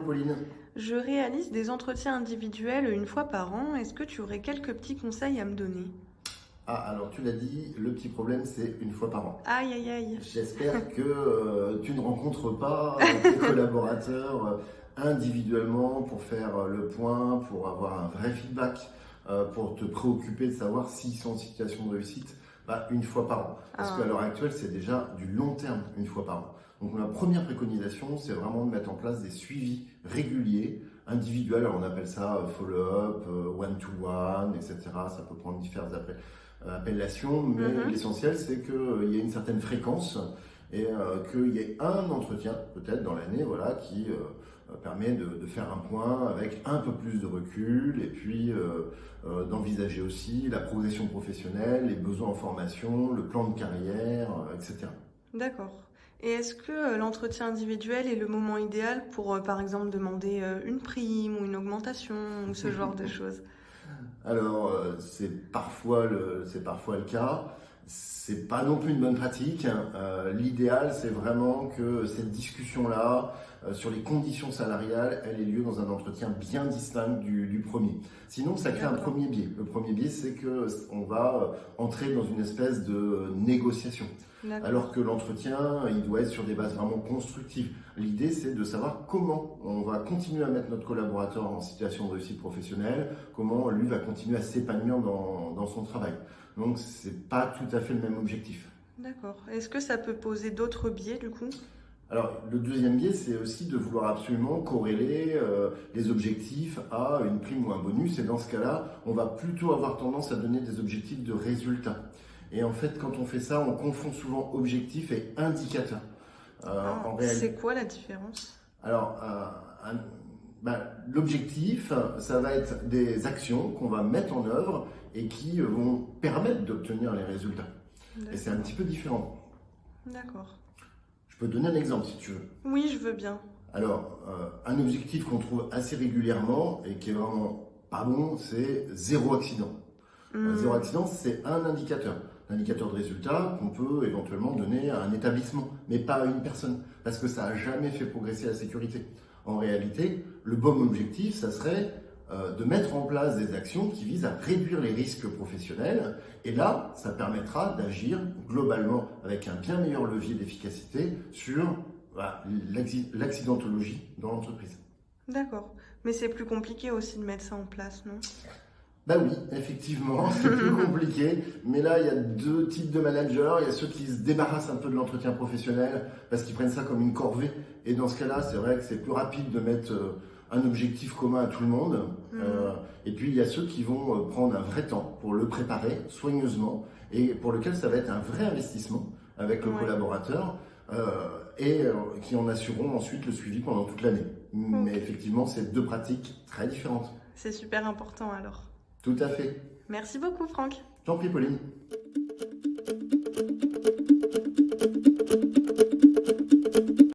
Pauline. Je réalise des entretiens individuels une fois par an. Est-ce que tu aurais quelques petits conseils à me donner? Ah, alors tu l'as dit, le petit problème c'est une fois par an. Aïe, aïe, aïe. J'espère que tu ne rencontres pas tes collaborateurs individuellement pour faire le point, pour avoir un vrai feedback, pour te préoccuper de savoir s'ils sont en situation de réussite une fois par an. Parce Ah, qu'à l'heure actuelle, c'est déjà du long terme, une fois par an. Donc la première préconisation, c'est vraiment de mettre en place des suivis réguliers, individuels. Alors, on appelle ça follow-up, one-to-one, etc. Ça peut prendre différentes appellations, mais mhm. l'essentiel, c'est qu'il y ait une certaine fréquence et qu'il y ait un entretien, peut-être dans l'année, voilà, qui permet de faire un point avec un peu plus de recul et puis d'envisager aussi la progression professionnelle, les besoins en formation, le plan de carrière, etc. D'accord. Et est-ce que l'entretien individuel est le moment idéal pour, par exemple, demander une prime ou une augmentation ou ce genre de choses? Alors, c'est parfois le cas. C'est pas non plus une bonne pratique, hein. L'idéal, c'est vraiment que cette discussion-là sur les conditions salariales, elle ait lieu dans un entretien bien distinct du premier. Sinon, ça crée un D'accord. premier biais. Le premier biais, c'est que on va entrer dans une espèce de négociation. Alors D'accord. que l'entretien, il doit être sur des bases vraiment constructives. L'idée, c'est de savoir comment on va continuer à mettre notre collaborateur en situation de réussite professionnelle, comment lui va continuer à s'épanouir dans son travail. Donc, c'est pas tout à fait le même objectif. D'accord. Est-ce que ça peut poser d'autres biais du coup? Alors, le deuxième biais, c'est aussi de vouloir absolument corréler les objectifs à une prime ou un bonus. Et dans ce cas-là, on va plutôt avoir tendance à donner des objectifs de résultats. Et en fait, quand on fait ça, on confond souvent objectif et indicateur. Ah, En réalité, c'est quoi la différence? alors, l'objectif, ça va être des actions qu'on va mettre en œuvre et qui vont permettre d'obtenir les résultats. Et c'est un D'accord. petit peu différent. D'accord. Je peux te donner un exemple si tu veux. Oui, je veux bien. Alors, un objectif qu'on trouve assez régulièrement et qui est vraiment pas bon, c'est zéro accident. Zéro Hmm, accident, c'est un indicateur. L'indicateur de résultat qu'on peut éventuellement donner à un établissement, mais pas à une personne, parce que ça n'a jamais fait progresser la sécurité. En réalité, le bon objectif, ça serait de mettre en place des actions qui visent à réduire les risques professionnels. Et là, ça permettra d'agir globalement avec un bien meilleur levier d'efficacité sur l'accidentologie dans l'entreprise. d'accord. Mais c'est plus compliqué aussi de mettre ça en place, non? Bah oui, effectivement, c'est plus compliqué. Mais là, il y a deux types de managers. Il y a ceux qui se débarrassent un peu de l'entretien professionnel parce qu'ils prennent ça comme une corvée. Et dans ce cas-là, c'est vrai que c'est plus rapide de mettre un objectif commun à tout le monde. Hmm, Et puis, il y a ceux qui vont prendre un vrai temps pour le préparer soigneusement et pour lequel ça va être un vrai investissement avec le ouais. collaborateur et qui en assureront ensuite le suivi pendant toute l'année. Mais Ok. effectivement, c'est deux pratiques très différentes. C'est super important alors. Tout à fait. Merci beaucoup, Franck. T'en prie, Pauline.